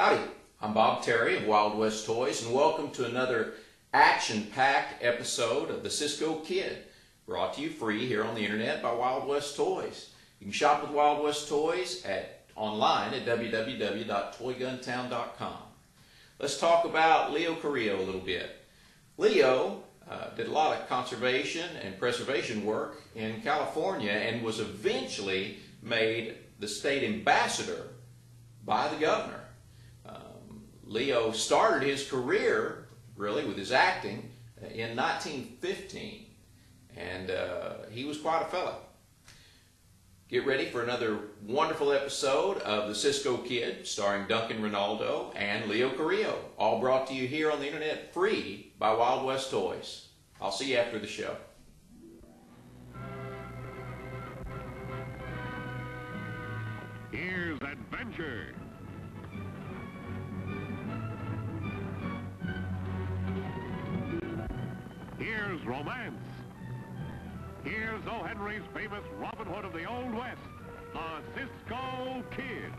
Howdy, I'm Bob Terry of Wild West Toys, and welcome to another action-packed episode of the Cisco Kid, brought to you free here on the internet by Wild West Toys. You can shop with Wild West Toys online at www.toyguntown.com. Let's talk about Leo Carrillo a little bit. Leo did a lot of conservation and preservation work in California and was eventually made the state ambassador by the governor. Leo started his career, really, with his acting in 1915, and he was quite a fellow. Get ready for another wonderful episode of the Cisco Kid, starring Duncan Ronaldo and Leo Carrillo, all brought to you here on the internet free by Wild West Toys. I'll see you after the show. Here's adventure. Here's romance. Here's O. Henry's famous Robin Hood of the Old West, the Cisco Kid.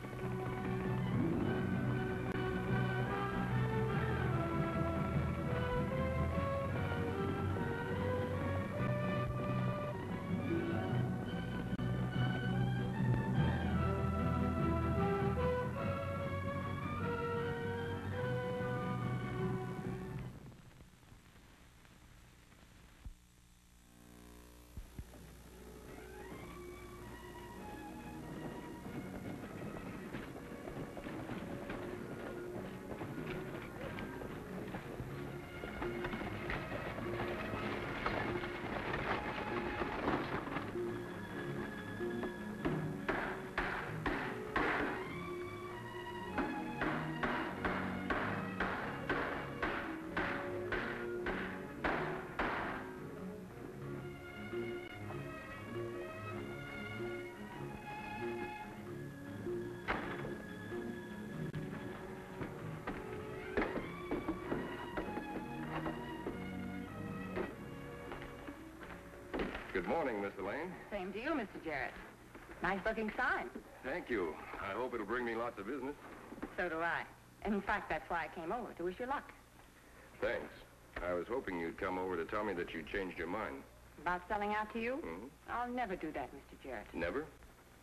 Good morning, Miss Elaine. Same to you, Mr. Jarrett. Nice-looking sign. Thank you. I hope it'll bring me lots of business. So do I. In fact, that's why I came over, to wish you luck. Thanks. I was hoping you'd come over to tell me that you'd changed your mind. About selling out to you? Mm-hmm. I'll never do that, Mr. Jarrett. Never?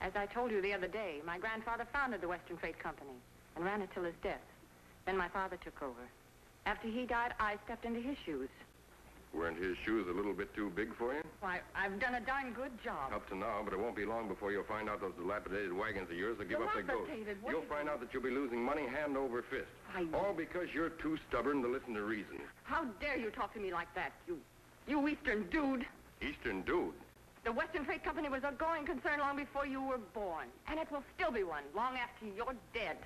As I told you the other day, my grandfather founded the Western Freight Company and ran it till his death. Then my father took over. After he died, I stepped into his shoes. Weren't his shoes a little bit too big for you? Why, I've done a darn good job. Up to now, but it won't be long before you'll find out those dilapidated wagons of yours will give up their ghost. What? You'll find out that you'll be losing money hand over fist. All because you're too stubborn to listen to reason. How dare you talk to me like that, you Eastern dude? Eastern dude? The Western Freight Company was a going concern long before you were born. And it will still be one long after you're dead.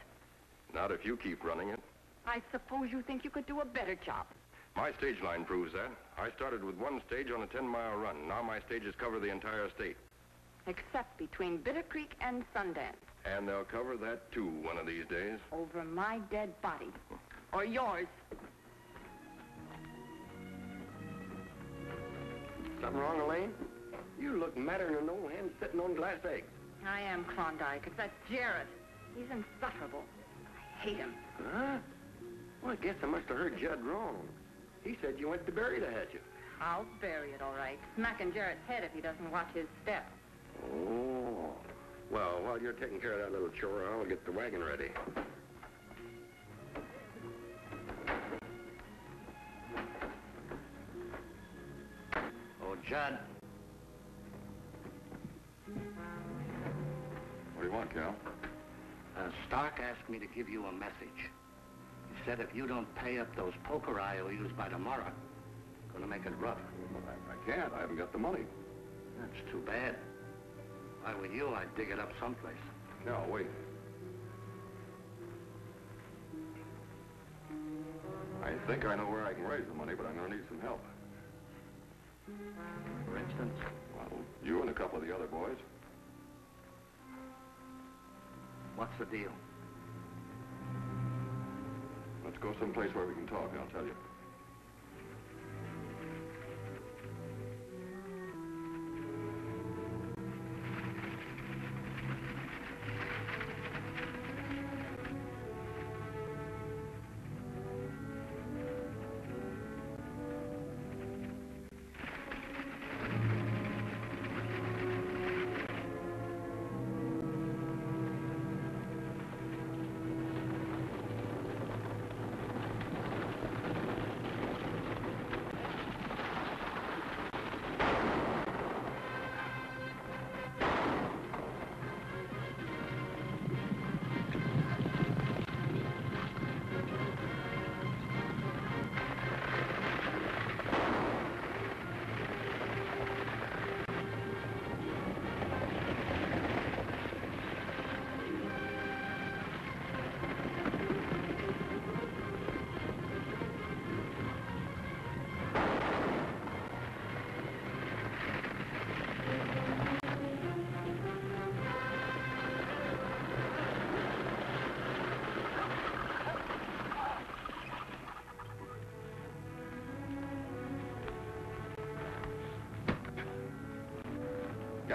Not if you keep running it. I suppose you think you could do a better job. My stage line proves that. I started with one stage on a 10-mile run. Now my stages cover the entire state. Except between Bitter Creek and Sundance. And they'll cover that, too, one of these days. Over my dead body. Or yours. Something wrong, Elaine? You look madder than an old hen sitting on glass eggs. I am, Klondike. It's that Jarrett. He's insufferable. I hate him. Huh? Well, I guess I must have heard Judd wrong. He said you went to bury the hatchet. I'll bury it, all right. Smacking Jarrett's head if he doesn't watch his step. Oh. Well, while you're taking care of that little chore, I'll get the wagon ready. Oh, Judd. What do you want, Cal? Stark asked me to give you a message. He said if you don't pay up those poker IOUs by tomorrow, gonna make it rough. Well, I can't. I haven't got the money. That's too bad. If I were you, I'd dig it up someplace. Cal, wait. I think I know where I can raise the money, but I'm gonna need some help. For instance? Well, you and a couple of the other boys. What's the deal? Let's go someplace where we can talk, I'll tell you.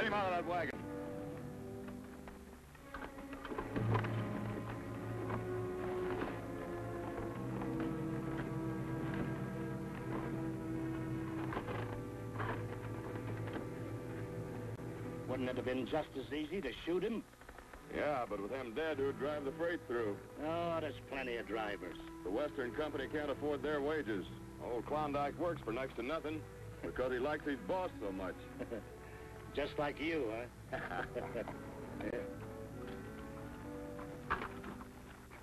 him out of that wagon. Wouldn't it have been just as easy to shoot him? Yeah, but with them dead, who'd drive the freight through? Oh, there's plenty of drivers. The Western Company can't afford their wages. Old Klondike works for next to nothing because he likes his boss so much. Just like you, huh?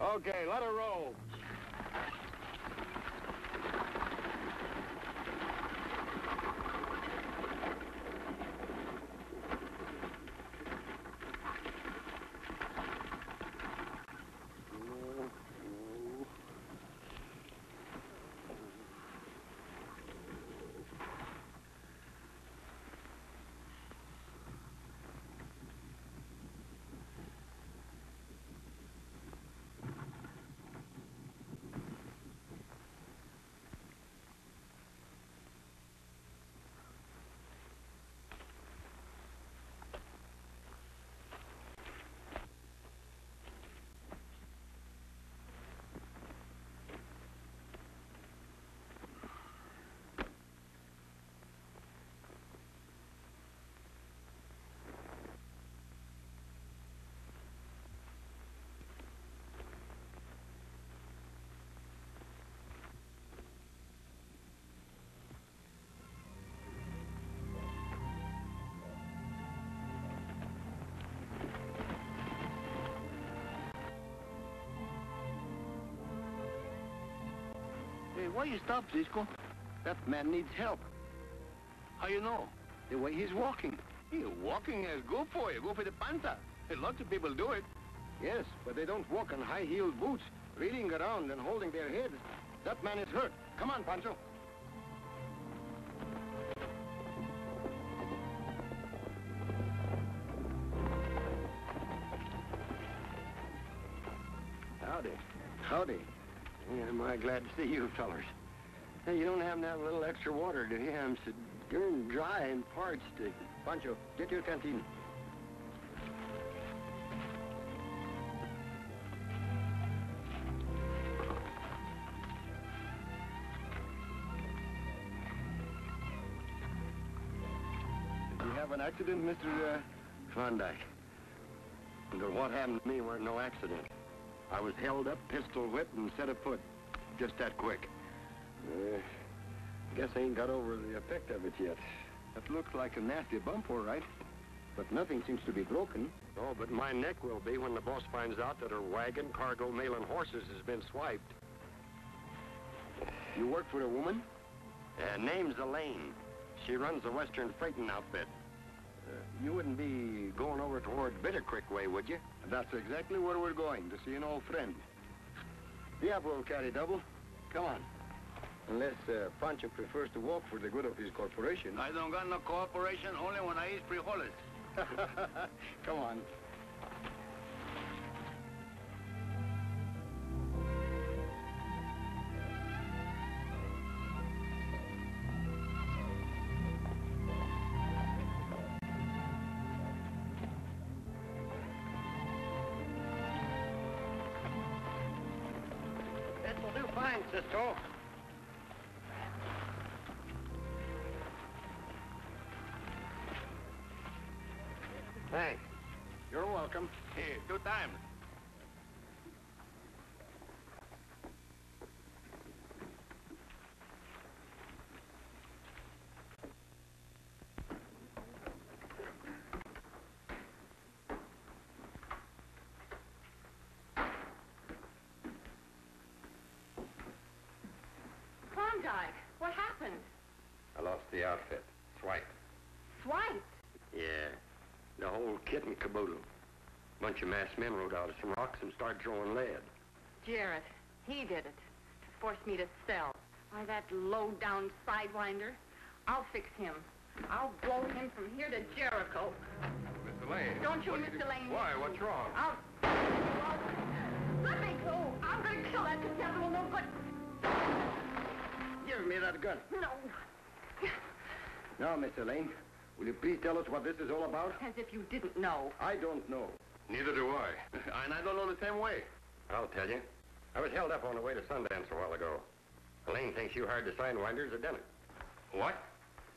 Okay, let her roll. Hey, why you stop, Cisco? That man needs help. How you know? The way he's walking. Yeah, walking is good for you. Good for the panta. Hey, lots of people do it. Yes, but they don't walk on high-heeled boots, reeling around and holding their heads. That man is hurt. Come on, Pancho. Howdy. Howdy. Yeah, am I glad to see you fellers. Hey, you don't happen to have a little extra water, do you? I'm so darn dry and parched. Pancho, get your canteen. Did you have an accident, Mr. Klondike? Well, what happened to me weren't no accident. I was held up, pistol whipped, and set afoot. Just that quick. Guess I ain't got over the effect of it yet. That looks like a nasty bump, all right. But nothing seems to be broken. Oh, but my neck will be when the boss finds out that her wagon, cargo, mail, and horses has been swiped. You work for a woman? Name's Elaine. She runs the Western Freighting outfit. You wouldn't be going over toward Bitter Creek way, would you? That's exactly where we're going, to see an old friend. Yeah, we'll carry double. Come on. Unless Pancho prefers to walk for the good of his corporation. I don't got no cooperation, only when I eat frijoles. Come on. This will do fine, Cisco. Thanks. You're welcome. Hey, 2 times. Klondike, what happened? I lost the outfit. Swiped. Swiped? Yeah. The whole kit and caboodle. Bunch of masked men rode out of some rocks and started throwing lead. Jarrett, he did it. To force me to sell. Why, that low-down sidewinder. I'll fix him. I'll blow him from here to Jericho. Mr. Lane. Don't you, Mr. Lane. Why? What's wrong? Let me go. I'm going to kill that devil. No good. Give me that gun. No. Now, Mr. Lane, Will you please tell us what this is all about? As if you didn't know. I don't know. Neither do I. And I don't know the same way. I'll tell you. I was held up on the way to Sundance a while ago. Elaine thinks you hired the sidewinders at Denton. What?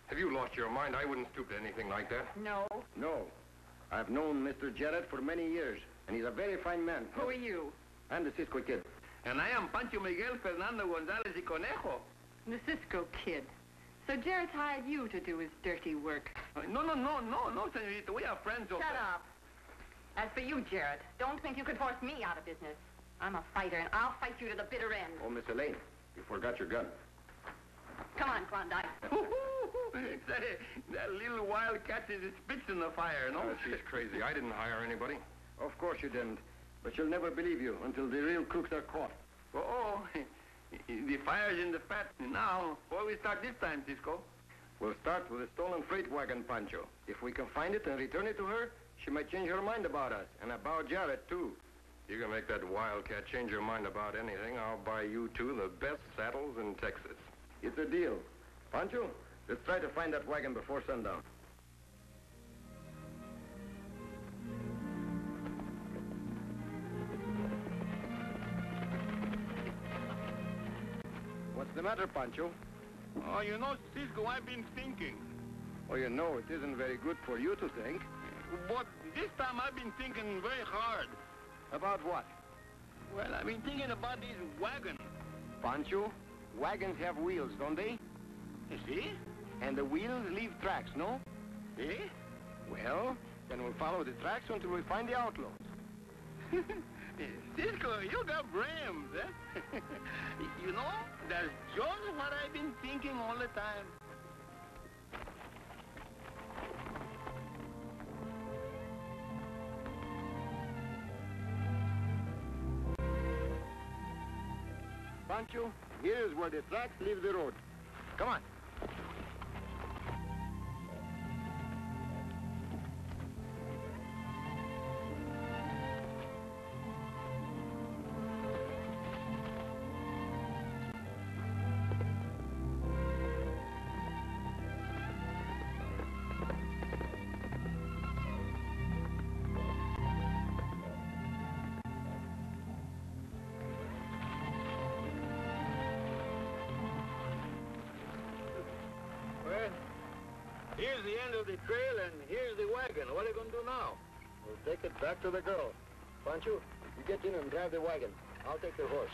Have you lost your mind? I wouldn't stoop to anything like that. No. No. I've known Mr. Jarrett for many years, and he's a very fine man. Who are you? I'm the Cisco kid. And I am Pancho Miguel Fernando Gonzalez y Conejo. The Cisco kid. So Jarrett's hired you to do his dirty work. No, senorita. We are friends. Shut up. As for you, Jarrett, don't think you could force me out of business. I'm a fighter, and I'll fight you to the bitter end. Oh, Miss Elaine, you forgot your gun. Come on, Klondike. That little wildcat is spits in the fire, no? She's crazy. I didn't hire anybody. Of course you didn't. But she'll never believe you until the real crooks are caught. Oh, the fire's in the fat. Now, where we start this time, Cisco? We'll start with a stolen freight wagon, Pancho. If we can find it and return it to her, she might change her mind about us, and about Jarrett, too. You can make that wildcat change your mind about anything. I'll buy you two the best saddles in Texas. It's a deal. Pancho, let's try to find that wagon before sundown. What's the matter, Pancho? Oh, you know, Cisco, I've been thinking. Oh, you know, it isn't very good for you to think. But this time I've been thinking very hard. About what? Well, I've been thinking about these wagons. Pancho, wagons have wheels, don't they? You see? And the wheels leave tracks, no? See? Well, then we'll follow the tracks until we find the outlaws. Cisco, you got brains, eh? You know, that's just what I've been thinking all the time. Pancho, here's where the tracks leave the road. Come on. Here's the end of the trail, and here's the wagon. What are you going to do now? We'll take it back to the girl. Pancho, you get in and drive the wagon. I'll take the horse.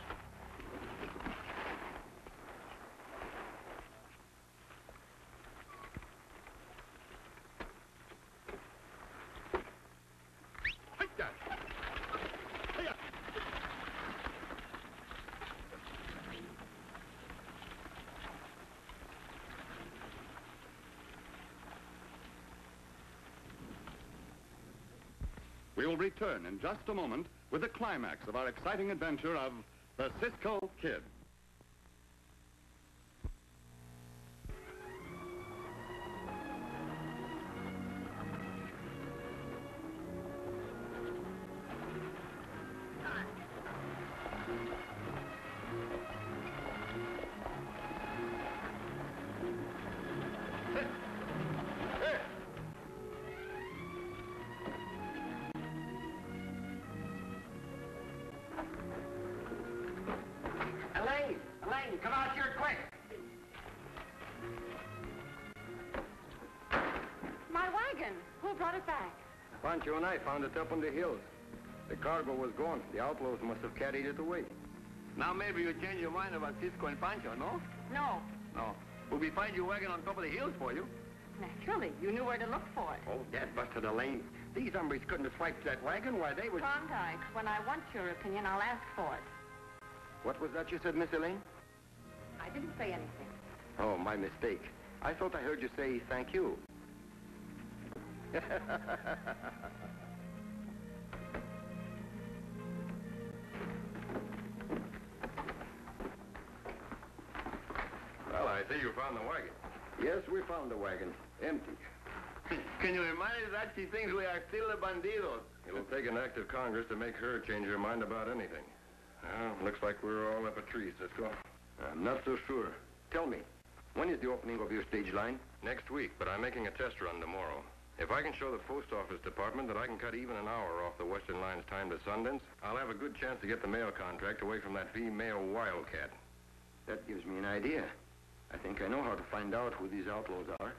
We will return in just a moment with the climax of our exciting adventure of the Cisco Kid. Elaine, come out here quick. My wagon. Who brought it back? Pancho and I found it up on the hills. The cargo was gone. The outlaws must have carried it away. Now maybe you change your mind about Cisco and Pancho, no? No. No. Will we find your wagon on top of the hills for you? Naturally. You knew where to look for it. Oh, Dad busted Elaine. These hombres couldn't have swiped that wagon. Why, they were... Klondike, when I want your opinion, I'll ask for it. What was that you said, Miss Elaine? I didn't say anything. Oh, my mistake. I thought I heard you say thank you. Well, I see you found the wagon. Yes, we found the wagon. Empty. Can you remind us that she thinks we are still the bandidos? It'll take an act of Congress to make her change her mind about anything. Well, looks like we're all up a tree, Cisco. I'm not so sure. Tell me, When is the opening of your stage line? Next week, but I'm making a test run tomorrow. If I can show the post office department that I can cut even an hour off the Western Line's time to Sundance, I'll have a good chance to get the mail contract away from that female wildcat. That gives me an idea. I think I know how to find out who these outlaws are.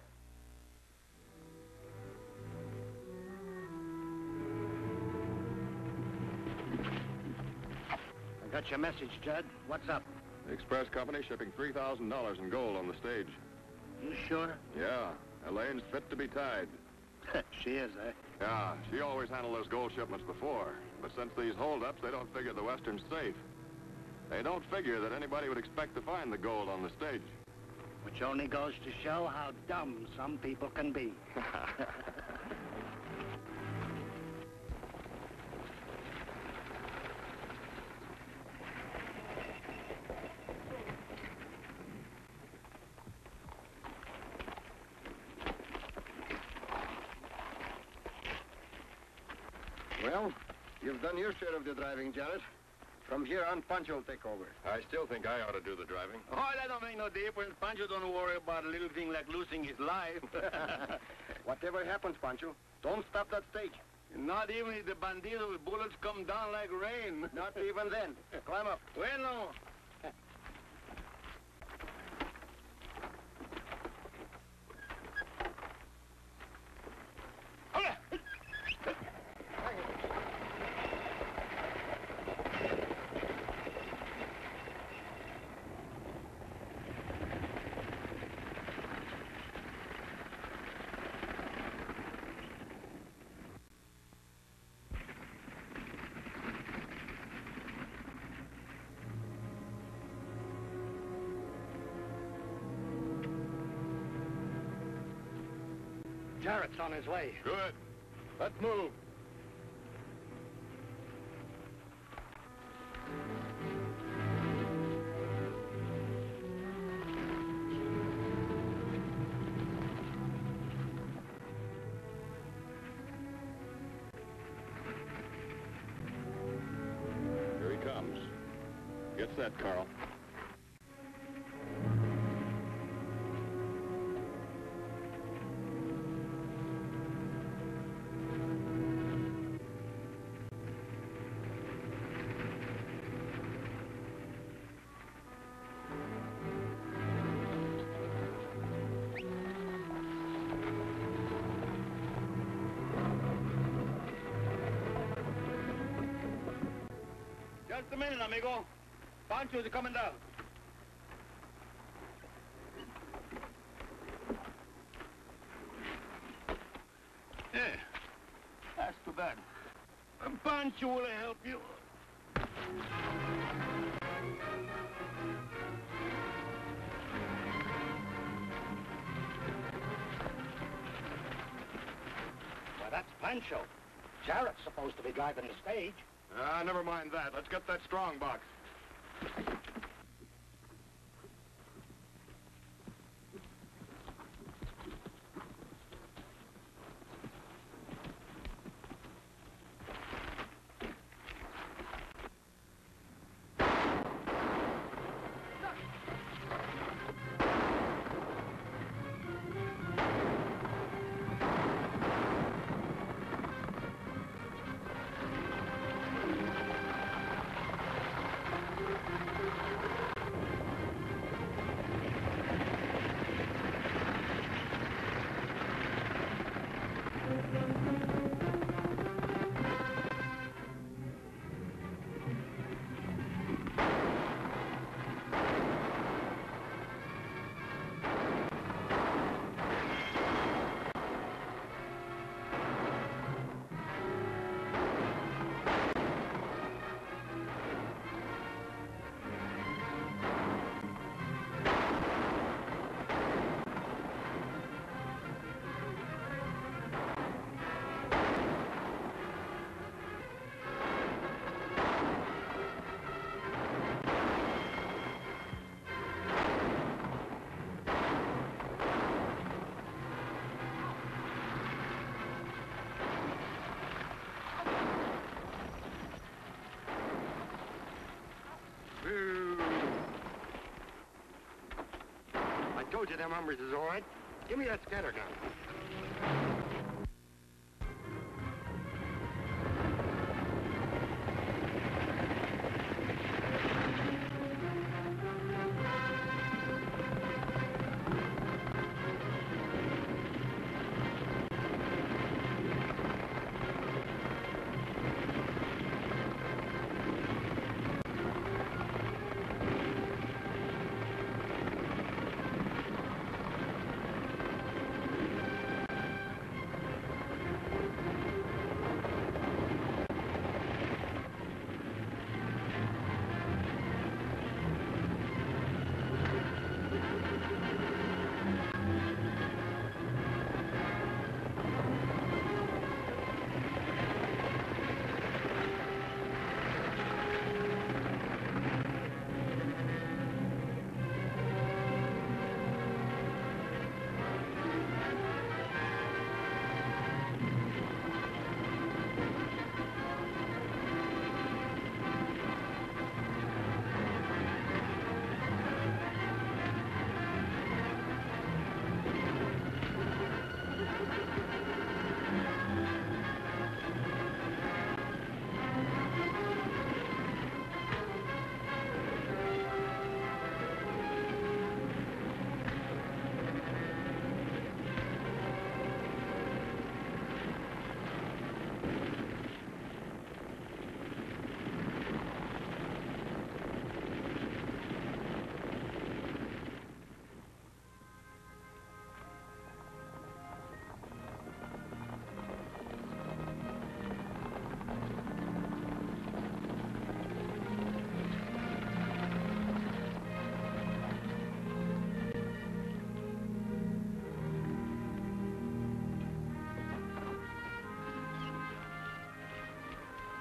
I got your message, Judd. What's up? The express company shipping $3,000 in gold on the stage. You sure? Yeah, Elaine's fit to be tied. She is, eh? Yeah, she always handled those gold shipments before. But since these holdups, they don't figure the Western's safe. They don't figure that anybody would expect to find the gold on the stage. Which only goes to show how dumb some people can be. Well, you've done your share of the driving, Jarrett. From here on, Pancho will take over. I still think I ought to do the driving. Oh, that don't make no difference. Pancho don't worry about a little thing like losing his life. Whatever happens, Pancho, don't stop that stage. Not even if the bandidos bullets come down like rain. Not even then. Climb up. Bueno. Jarrett's on his way. Good. Let's move. Here he comes. Get set, Carl. Just a minute, amigo. Pancho's coming down. Yeah, that's too bad. Pancho will help you. Well, that's Pancho. Jarrett's supposed to be driving the stage. Never mind that. Let's get that strong box. told you them numbers is all right. Give me that scatter gun.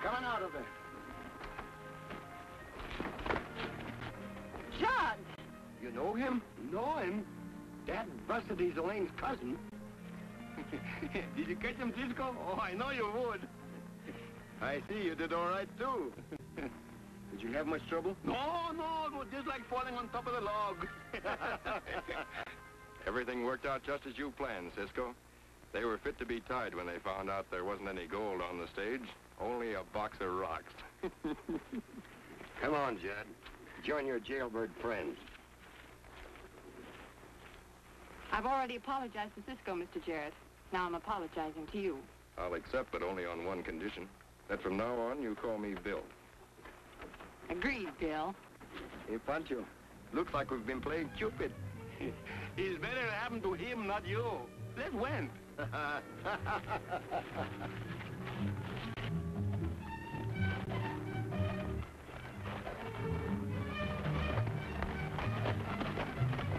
Coming out of there. John! You know him? Know him? That busted he's Elaine's cousin. Did you catch him, Cisco? Oh, I know you would. I see you did all right, too. Did you have much trouble? No, it was just like falling on top of the log. Everything worked out just as you planned, Cisco. They were fit to be tied when they found out there wasn't any gold on the stage, only a box of rocks. Come on, Judd. Join your jailbird friends. I've already apologized to Cisco, Mr. Jarrett. Now I'm apologizing to you. I'll accept, but only on one condition. That from now on, you call me Bill. Agreed, Bill. Hey, Pancho, looks like we've been playing Cupid. It's better to happen to him, not you. Let's win.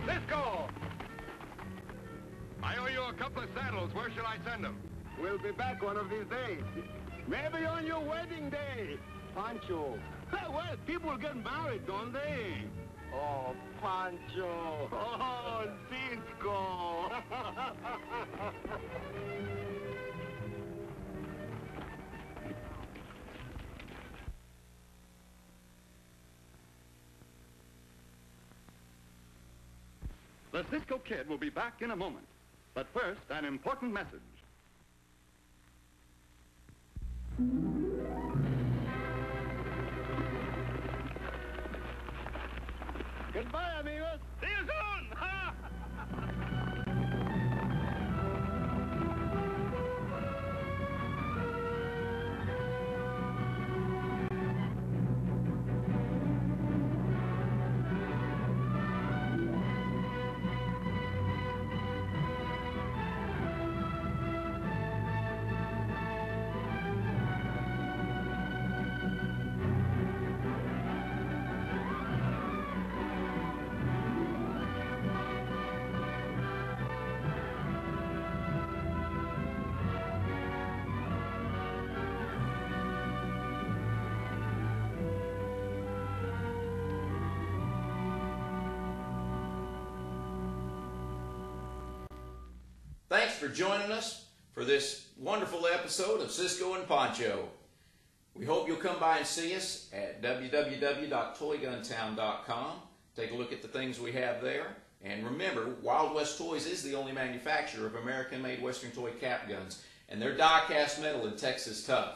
Cisco! I owe you a couple of saddles. Where shall I send them? We'll be back one of these days. Maybe on your wedding day. Pancho. Well, people get married, don't they? Oh, Pancho. Oh, Cisco. The Cisco Kid will be back in a moment. But first, an important message. Goodbye, amigos. See you soon. Thanks for joining us for this wonderful episode of Cisco and Pancho. We hope you'll come by and see us at www.toyguntown.com Take a look at the things we have there. And remember, Wild West Toys is the only manufacturer of American-made Western toy cap guns, and they're die-cast metal in Texas tough.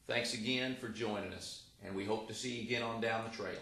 Thanks again for joining us, and we hope to see you again on down the trail.